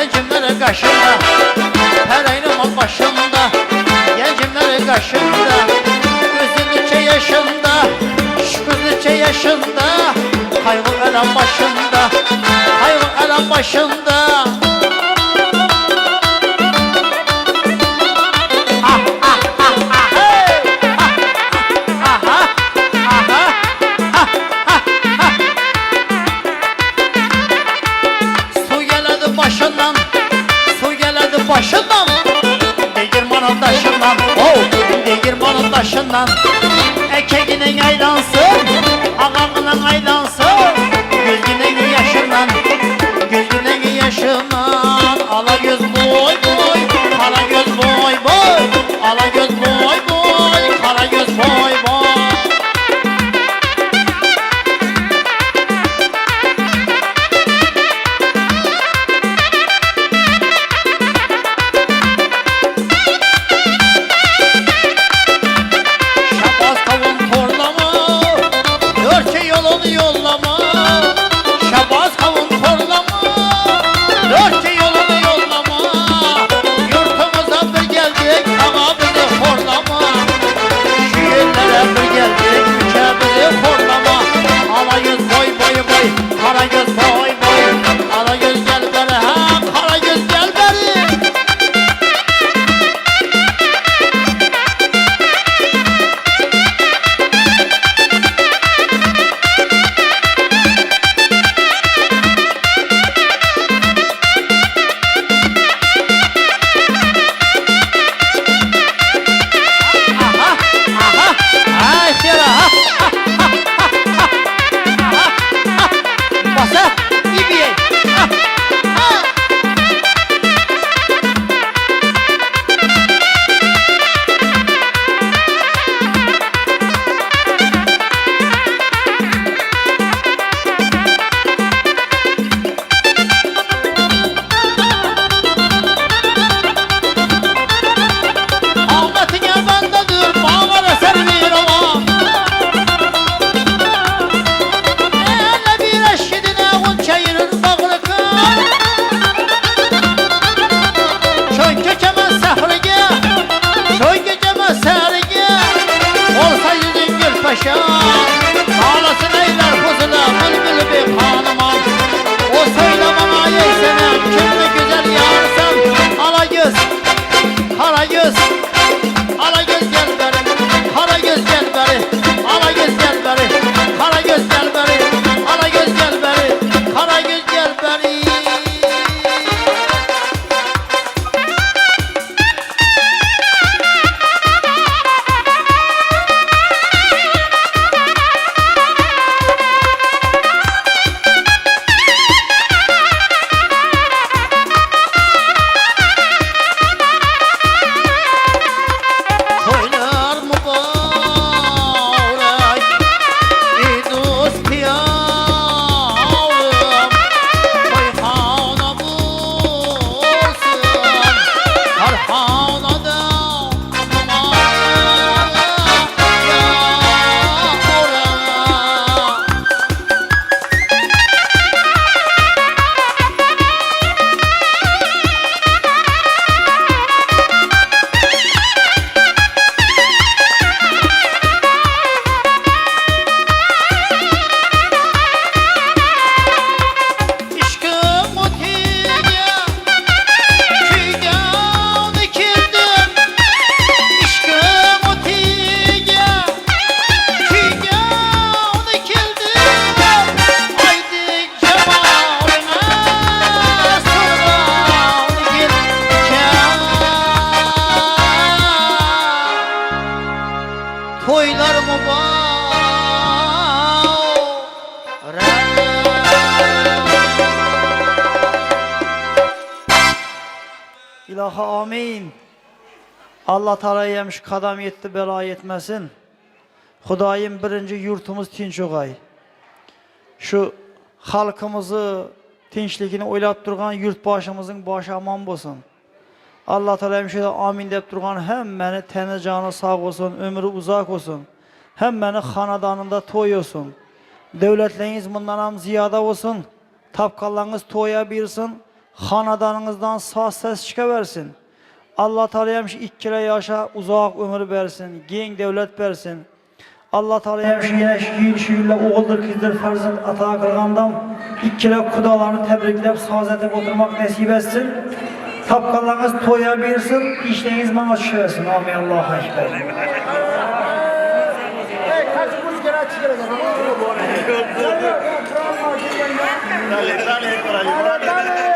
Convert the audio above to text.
Gencimleri kaşında, her ayının başında. Gencimleri kaşında, gözünüçe yaşında, şükürlüçe yaşında. Kaygı elem başında, kaygı elem başında. Başından, değirmanın taşından, değirmanın taşından. Ekeginin aylansın, ağamının aylansın. Gözgünün yaşından, gözgünün yaşından. Ala göz boy boy, kara göz boy boy. Ala göz boy boy, kara göz boy boy. Ağlasın eyler kuzuna, bülbül bir hanıma. O söyle bana yeysene, kimle güzel yarsam. Ala göz, kara göz, ala göz gel beri, kara göz gel beri, ala göz gel beri, kara göz gel beri, ala göz gel beri, kara göz gel beri. Toylar mı İlahi amin. Allah Teala yemiş kadam yetti bela yetmesin. Hudayım birinci yurtumuz tinç oğay. Şu halkımızı tinçlikini oylap durgan yurt başımızın başı aman olsun. Allah Teala hemşire amin deyip durgan hem beni teni canı sağ olsun, ömrü uzak olsun. Hem beni hanadanında toy olsun. Devletleriniz bundan ziyade olsun. Tapkallarınız toya bilsin. Hanadanınızdan sağ ses çıkaversin. Allah Teala yemiş ikkile yaşa uzak ömür versin. Gen devlet versin. Allah Teala yemiş yeşil şiirle oğuldur kızdır farzın ata kılgandam. İkkile kudalarını tebriklep saz edip oturmak nasip etsin. Tapkallarınız toya birsin, işleriniz bana şöyle. Amin. Allah'a ekber. Kaç kuş kere çıkaracak? Dale, dale, dale.